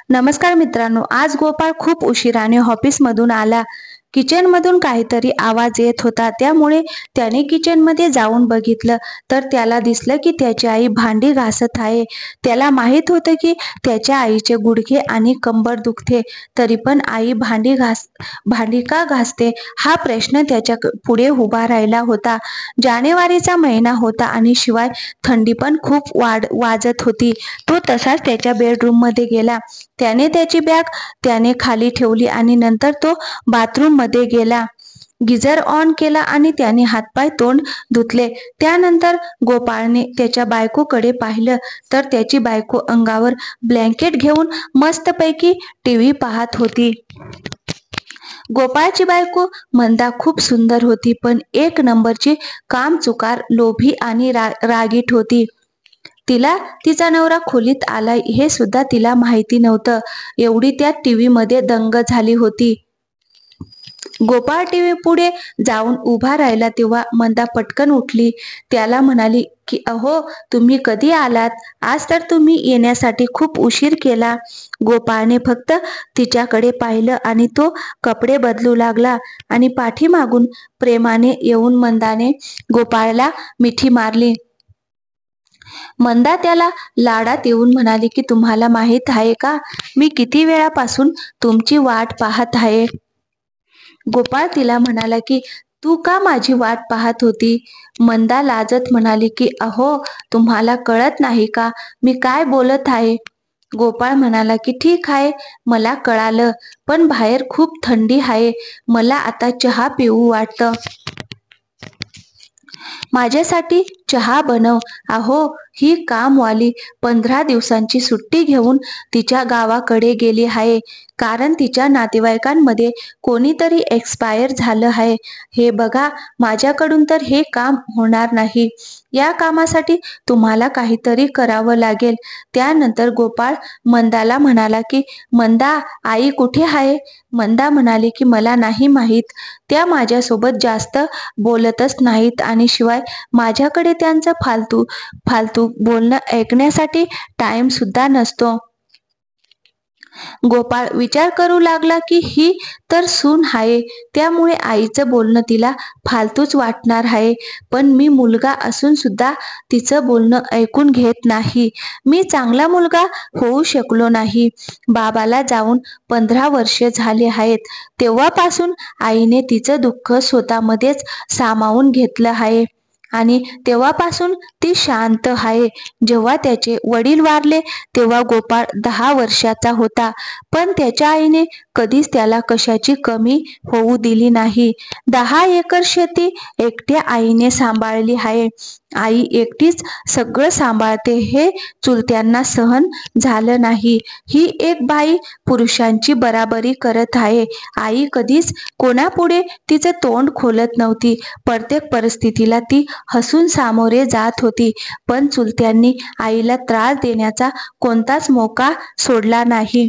नमस्कार मित्रांनो, आज गोपाळ खूप उशिराने ऑफिसमधून आला. किचनमधून काहीतरी आवाज येत होता. त्यामुळे त्याने किचनमध्ये जाऊन बघितलं तर त्याला दिसलं की त्याची आई भांडी घासत आहे. त्याला माहित होतं की त्याच्या आईचे गुडघे आणि कंबर दुखते, तरी पण आई भांडी का घासते हा प्रश्न त्याच्या पुढे उभा राहिला होता. जानेवारीचा महिना होता आणि शिवाय थंडी पण खूप वाजत होती. तो तसाच त्याच्या बेडरूममध्ये गेला. त्याने त्याची बॅग त्याने खाली ठेवली आणि नंतर तो बाथरूम मध्ये गेला. गिझर ऑन केला आणि त्याने हातपाय तोंड धुतले. त्यानंतर गोपाळने त्याच्या बायकोकडे पाहिलं तर त्याची बायको अंगावर ब्लँकेट घेऊन मस्तपैकी टीव्ही पाहत होती. गोपाळची बायको मंदा खूप सुंदर होती, पण एक नंबरची कामचुकार, लोभी आणि रागीट होती. तिला तिचा नवरा खोलीत आलाय हे सुद्धा तिला माहिती नव्हतं. एवढी त्या टीव्ही मध्ये दंग झाली होती. गोपाळ टीव्ही पुढे जाऊन उभा राहिला तेव्हा मंदा पटकन उठली. त्याला म्हणाली की अहो, तुम्ही कधी आलात? आज तर तुम्ही येण्यासाठी खूप उशीर केला. गोपाळने फक्त तिच्याकडे पाहिलं आणि तो कपडे बदलू लागला आणि पाठीमागून प्रेमाने येऊन मंदाने गोपाळला मिठी मारली. मंदा त्याला लाडात येऊन म्हणाली की तुम्हाला माहित आहे का, मी किती वेळापासून तुमची वाट पाहत आहे. गोपाळ तिला म्हणाला की तू का माझी वाट पाहत होती? मंदा लाजत म्हणाली की अहो, तुम्हाला कळत नाही का मी काय बोलत आहे? गोपाळ म्हणाला की ठीक आहे, मला कळालं, पण बाहेर खूप थंडी आहे. मला आता चहा पिऊ वाटतं. माझ्यासाठी चहा बनव. अहो, ही कामवाली 15 दिवसांची सुट्टी घेऊन तिच्या गावाकडे गेली आहे, कारण तिच्या नातेवाईकांमध्ये कोणीतरी एक्सपायर झालं आहे. हे बघा, माझ्याकडून तर हे काम होणार नाही. या कामासाठी तुम्हाला काहीतरी करावं लागेल. त्यानंतर गोपाळ मंदाला म्हणाला की मंदा, आई कुठे आहे? मंदा म्हणाली की मला नाही माहीत. त्या माझ्यासोबत जास्त बोलतच नाहीत आणि शिवाय माझ्याकडे त्यांचं फालतू बोलणं ऐकण्यासाठी टाइम सुद्धा नसतो. गोपाळ विचार करू लागला की ही तर सून आहे, त्यामुळे आईचं बोलणं तिला फालतूच वाटणार आहे. पण मी मुलगा असून सुद्धा तिचं बोलणं ऐकून घेत नाही. मी चांगला मुलगा होऊ शकलो नाही. बाबाला जाऊन 15 वर्षे झाले आहेत. तेव्हापासून आईने तिचं दुःख स्वतःमध्येच सामावून घेतलं आहे आणि तेव्हापासून ती शांत आहे. जेव्हा त्याचे वडील वारले तेव्हा गोपाळ 10 वर्षाचा होता, पण त्याच्या आईने कधीच त्याला कशाची कमी होऊ दिली नाही. 10 एकर शेती एकट्या आईने सांभाळली आहे. आई एकटीच सगळं सांभाळते हे चुलत्यांना सहन झालं नाही. ही एक बाई पुरुषांची बराबरी करत आहे. आई कधीच कोणापुढे तिचं तोंड खोलत नव्हती. प्रत्येक परिस्थितीला ती हसून सामोरे जात होती, पण चुलत्यांनी आईला त्रास देण्याचा कोणताच मौका सोडला नाही.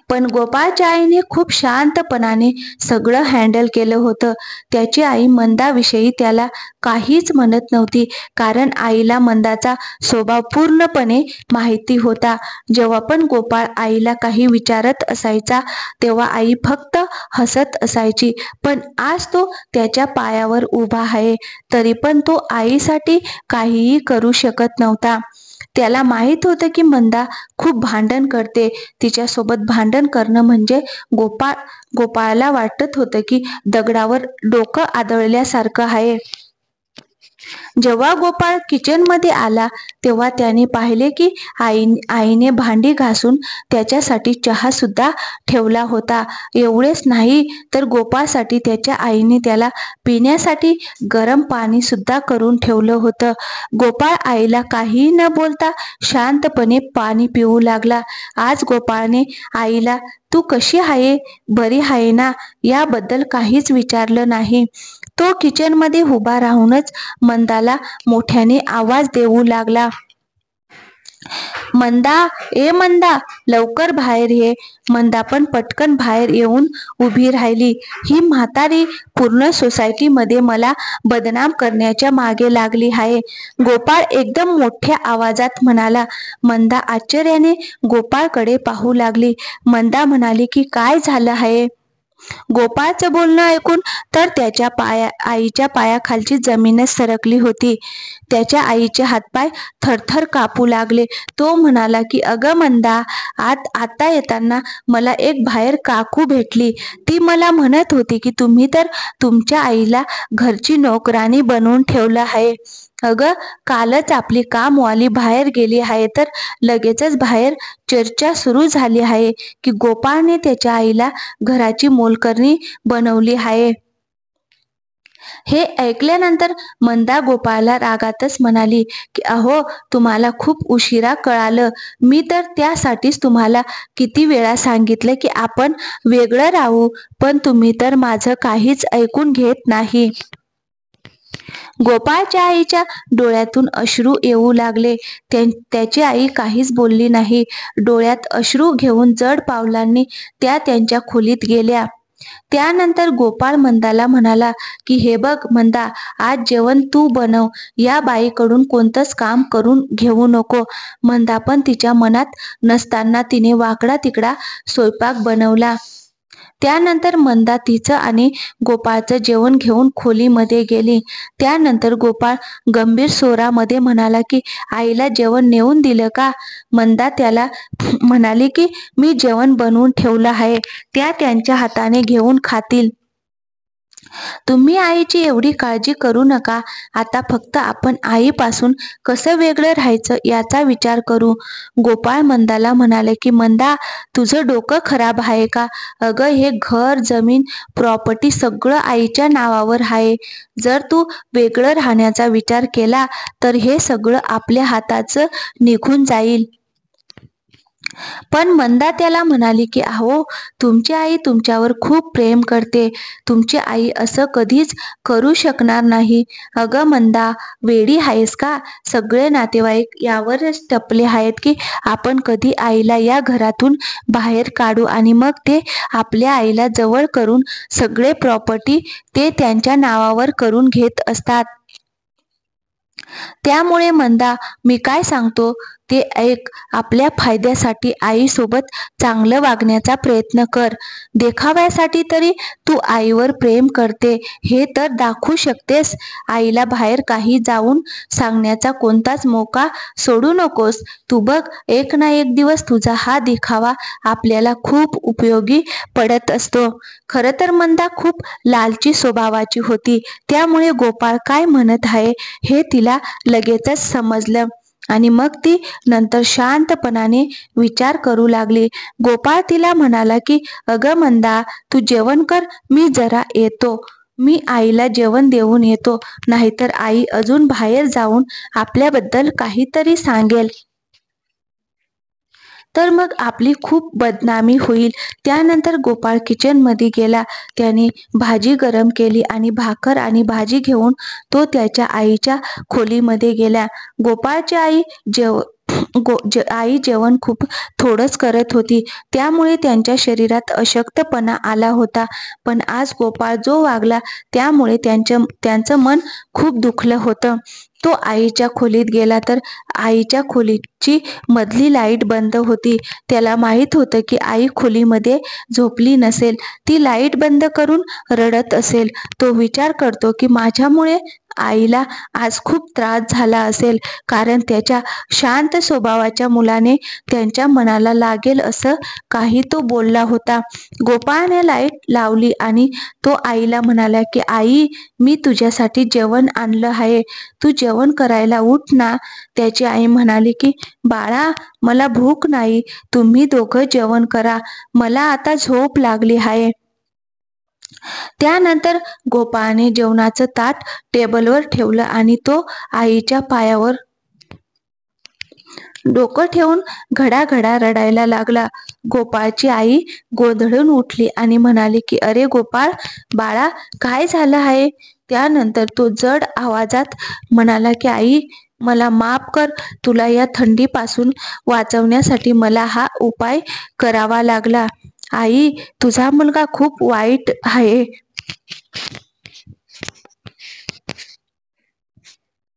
पण गोपाळच्या आईने खूप शांतपणाने सगळं हँडल केलं होतं. त्याची आई मंदाविषयी त्याला काहीच म्हणत नव्हती, कारण आईला मंदाचा स्वभाव पूर्णपणे माहिती होता. जेव्हा पण गोपाळ आईला काही विचारत असायचा तेव्हा आई फक्त हसत असायची. पण आज तो त्याच्या पायावर उभा आहे, तरी पण तो आईसाठी काहीही करू शकत नव्हता. त्याला माहित होतं की मंदा खूप भांडण करते. तिच्यासोबत भांडण करणं म्हणजे गोपाळला वाटत होतं की दगडावर डोकं आदळल्यासारखं आहे. जेव्हा गोपाळ किचनमध्ये आला तेव्हा त्याने पाहिले की आईने भांडी घासून त्याच्यासाठी चहा सुद्धा ठेवला होता. एवढेच नाही तर गोपाळसाठी त्याच्या आईने त्याला पिण्यासाठी गरम पाणी सुद्धा करून ठेवलं होतं. गोपाळ आईला काहीही न बोलता शांतपणे पाणी पिऊ लागला. आज गोपाळने आईला तू कशी आहे, बरी आहे ना, याबद्दल काहीच विचारलं नाही. तो किचनमध्ये उभा राहूनच मंदाला मोठ्याने आवाज देऊ लागला. मंदा, ए मंदा, लवकर बाहेर ये. मंदा पण पटकन बाहेर येऊन उभी राहिली. ही म्हातारी पूर्ण सोसायटीमध्ये मला बदनाम करण्याच्या मागे लागली आहे. गोपाळ एकदम मोठ्या आवाजात म्हणाला. मंदा आश्चर्याने गोपाळकडे पाहू लागली. मंदा म्हणाली की काय झालं आहे? गोपाळचं बोलणं ऐकून तर त्याच्या आईच्या पायाखालची जमीनच सरकली होती. त्याच्या आईचे हातपाय थरथर कापू लागले. तो म्हणाला की अगं मंदा, आता येताना मला एक बाहेर काकू भेटली. ती मला म्हणत होती की तुम्ही तर तुमच्या आईला घरची नोकरानी बनवून ठेवलं आहे. अगं, कालच आपली कामवाली बाहेर गेली आहे तर लगेचच बाहेर चर्चा सुरू झाली आहे की गोपाळने त्याच्या आईला घराची मोलकरणी बनवली आहे. हे ऐकल्यानंतर मंदा गोपाळला रागातच म्हणाली की अहो, तुम्हाला खूप उशिरा कळालं. मी तर त्यासाठीच तुम्हाला किती वेळा सांगितलं की आपण वेगळं राहू, पण तुम्ही तर माझं काहीच ऐकून घेत नाही. गोपाळच्या आईच्या डोळ्यातून अश्रू येऊ लागले. त्याची आई काहीच बोलली नाही. डोळ्यात अश्रू घेऊन जड पावलांनी त्या त्यांच्या खोलीत गेल्या. त्यानंतर गोपाळ मंदाला म्हणाला की हे बघ मंदा, आज जेवण तू बनव. या बाईकडून कोणतंच काम करून घेऊ नको. मंदा पण तिच्या मनात नसताना तिने वाकडा तिकडा स्वयंपाक बनवला. त्यानंतर मंदा तिचं आणि गोपाळचं जेवण घेऊन खोलीमध्ये गेली. त्यानंतर गोपाळ गंभीर स्वरामध्ये म्हणाला की आईला जेवण नेऊन दिलं का? मंदा त्याला म्हणाली की मी जेवण बनवून ठेवलं आहे, त्या त्यांच्या हाताने घेऊन खातील. तुम्ही आईची एवढी काळजी करू नका. आता फक्त आपण आईपासून कसं वेगळं राहायचं याचा विचार करू. गोपाळ मंदाला म्हणाले की मंदा, तुझं डोकं खराब आहे का? अगं, हे घर, जमीन, प्रॉपर्टी सगळं आईच्या नावावर आहे. जर तू वेगळं राहण्याचा विचार केला तर हे सगळं आपल्या हाताचं निघून जाईल. पण मंदा त्याला म्हणाली की अहो, तुमची आई तुमच्यावर खूप प्रेम करते. तुमची आई असं कधीच करू शकणार नाही. अगं मंदा, वेडी आहेस का? सगळे नातेवाईक यावरच टपले आहेत की आपण कधी आईला या घरातून बाहेर काढू आणि मग ते आपल्या आईला जवळ करून सगळे प्रॉपर्टी ते त्यांच्या नावावर करून घेत असतात. त्यामुळे मंदा, मी काय सांगतो ते ऐक. आपल्या फायद्यासाठी आईसोबत चांगलं वागण्याचा प्रयत्न कर. देखाव्यासाठी तरी तू आईवर प्रेम करते हे तर दाखवू शकतेस. आईला बाहेर काही जाऊन सांगण्याचा कोणताच मौका सोडू नकोस. तू बघ, एक ना एक दिवस तुझा हा देखावा आपल्याला खूप उपयोगी पडत असतो. खरं तर मंदा खूप लालची स्वभावाची होती. त्यामुळे गोपाळ काय म्हणत आहे हे तिला लगेचच समजलं आणि मग ती नंतर शांतपणाने विचार करू लागली. गोपाळ तिला म्हणाला की अगं मंदा, तू जेवण कर, मी जरा येतो. मी आईला जेवण देऊन येतो, नाहीतर आई अजून बाहेर जाऊन आपल्याबद्दल काहीतरी सांगेल. तर मग आपली खूप बदनामी होईल. त्यानंतर गोपाळ किचनमध्ये गेला. त्याने भाजी गरम केली आणि भाकर आणि भाजी घेऊन तो त्याच्या आईच्या खोलीमध्ये गेला. गोपाळची आई आई जेवण खूप थोडंच करत होती. त्यामुळे त्यांच्या शरीरात अशक्तपणा आला होता. पण आज गोपाळ जो वागला त्यामुळे त्यांचं मन खूप दुखलं होतं. तो आईच्या खोलीत गेला तर आईच्या खोलीची मधली लाईट बंद होती. त्याला माहीत होतं की आई खोलीमध्ये झोपली नसेल, ती लाईट बंद करून रडत असेल. तो विचार करतो की माझ्यामुळे आईला आज खूप त्रास झाला असेल, कारण त्याच्या शांत स्वभावाच्या मुलाने त्यांच्या मनाला लागेल असं काही तो बोलला होता. गोपाळने लाईट लावली आणि तो आईला म्हणाला की आई, मी तुझ्यासाठी जेवण आणलं आहे, तू जेवण करायला उठ ना. त्याची आई म्हणाली की बाळा, मला भूक नाही, तुम्ही दोघं जेवण करा, मला आता झोप लागली आहे. त्यानंतर गोपाळने जेवणाचं ताट टेबलवर ठेवलं आणि तो आईच्या पायावर डोकं ठेवून घडाघडा रडायला लागला. गोपाळची आई गोंधळून उठली आणि म्हणाली की अरे गोपाळ, बाळा, काय झालं आहे? त्यानंतर तो जड आवाजात म्हणाला की आई, मला माफ कर. तुला या थंडीपासून वाचवण्यासाठी मला हा उपाय करावा लागला. आई, तुझा मुलगा खूप वाईट आहे.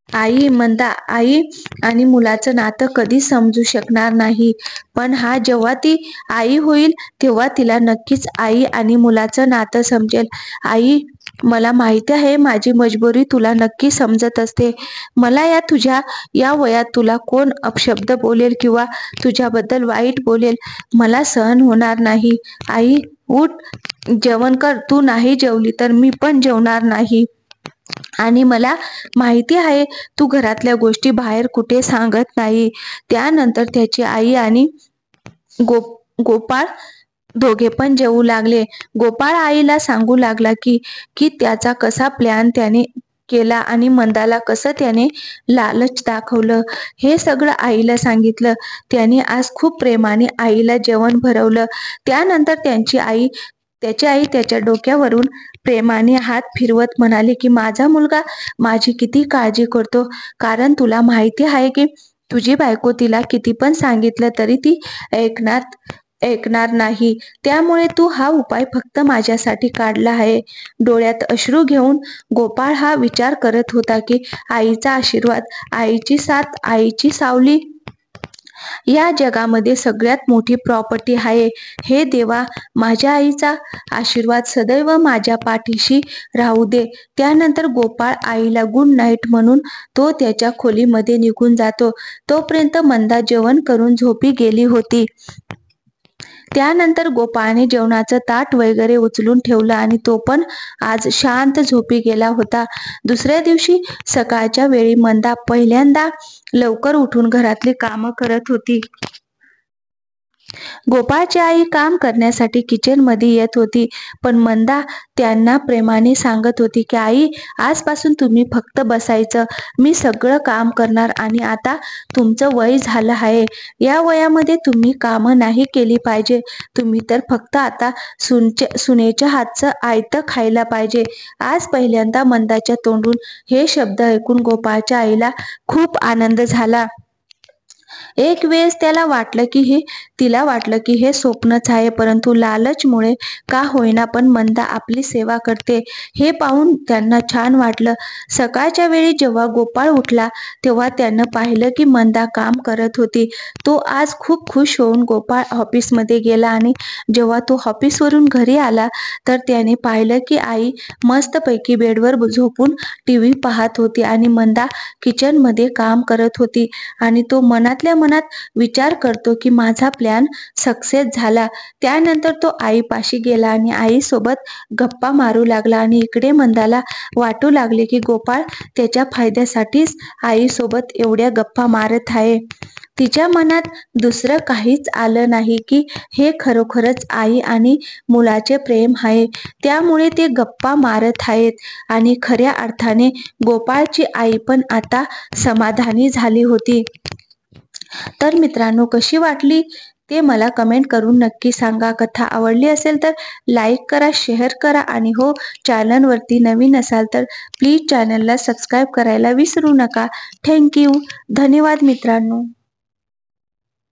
आई आणि मुलाचं नातं कधी समजू शकणार नाही, पण जेव्हा ती आई होईल तेव्हा तिला नक्कीच आई आणि मुलाचं नातं समजेल. आई, मला माहिती आहे माझी मजबुरी तुला नक्की समजत असते. मला तुझ्या या वयात तुला कोण अपशब्द बोलेल किंवा तुझ्याबद्दल वाईट बोलेल, मला सहन होणार नाही. आई, उठ, जेवण कर. तू नाही जेवली तर मी पण जेवणार नाही. आणि मला माहिती आहे तू घरातल्या गोष्टी बाहेर कुठे सांगत नाही. त्यानंतर त्याची आई आणि गोपाळ दोघे पण जेवू लागले. गोपाळ आईला सांगू लागला की की त्याचा कसा प्लॅन त्याने केला आणि मंदाला कसं त्याने लालच दाखवलं. हे सगळं आईला सांगितलं. त्याने आज खूप प्रेमाने आईला जेवण भरवलं. त्यानंतर त्याची आई त्याच्या डोक्यावरून प्रेमाने हात फिरवत म्हणाली की माझा मुलगा माझी किती काळजी करतो, कारण तुला माहिती आहे की तुझी बायको तिला किती पण सांगितलं तरी ती ऐकणार नाही. त्यामुळे तू हा उपाय फक्त माझ्यासाठी काढला आहे. डोळ्यात अश्रू घेऊन गोपाळ हा विचार करत होता की आईचा आशीर्वाद, आईची साथ, आईची सावली या जगामध्ये सगळ्यात मोठी प्रॉपर्टी आहे. हे देवा, माझ्या आईचा आशीर्वाद सदैव माझ्या पाठीशी राहू दे. त्यानंतर गोपाळ आईला गुड नाईट म्हणून तो त्याच्या खोलीमध्ये निघून जातो. तोपर्यंत मंदा जेवण करून झोपी गेली होती. त्यानंतर गोपाळने जेवणाचं ताट वगैरे उचलून ठेवलं आणि तो पण आज शांत झोपी गेला होता. दुसऱ्या दिवशी सकाळच्या वेळी मंदा पहिल्यांदा लवकर उठून घरातली कामं करत होती. गोपाळची आई काम करण्यासाठी किचन मध्ये येत होती, पण मंदा त्यांना प्रेमाने सांगत होती की आई, आजपासून तुम्ही फक्त बसायचं, मी सगळं काम करणार. आणि आता तुमचं वय झालं आहे, या वयामध्ये तुम्ही कामं नाही केली पाहिजे. तुम्ही तर फक्त आता सुनेच्या हातचं आयतं खायला पाहिजे. आज पहिल्यांदा मंदाच्या तोंडून हे शब्द ऐकून गोपाळच्या आईला खूप आनंद झाला. एक वेळेस तिला वाटलं की हे स्वप्नच आहे, परंतु लालचमुळे का होईना पण मंदा आपली सेवा करते हे पाहून त्यांना छान वाटलं. सकाळच्या वेळी जेव्हा गोपाळ उठला तेव्हा त्यानं पाहिलं की मंदा काम करत होती. तो आज खूप खुश होऊन गोपाळ ऑफिसमध्ये गेला आणि जेव्हा तो ऑफिसवरून घरी आला तर त्याने पाहिलं की आई मस्तपैकी बेडवर झोपून टीव्ही पाहत होती आणि मंदा किचनमध्ये काम करत होती. आणि तो मनातल्या मनात विचार करतो की माझा प्लॅन सक्सेस झाला. त्यानंतर तो आईपाशी गेला आणि आईसोबत गप्पा मारू लागला आणि इकडे मंदाला वाटू लागले की गोपाळ त्याच्या फायद्यासाठीच आईसोबत एवढ्या गप्पा मारत आहे. तिच्या मनात दुसरं काहीच आलं नाही की हे खरोखरच आई आणि मुलाचे प्रेम आहे, त्यामुळे ते गप्पा मारत आहेत. आणि खऱ्या अर्थाने गोपाळची आई पण आता समाधानी झाली होती. तर मित्रांनो, कशी वाटली ते मला कमेंट करून नक्की सांगा. कथा आवडली असेल तर लाईक करा, शेअर करा आणि हो, चॅनलवरती नवीन असाल तर प्लीज चॅनलला सबस्क्राईब करायला विसरू नका. थँक्यू. धन्यवाद मित्रांनो.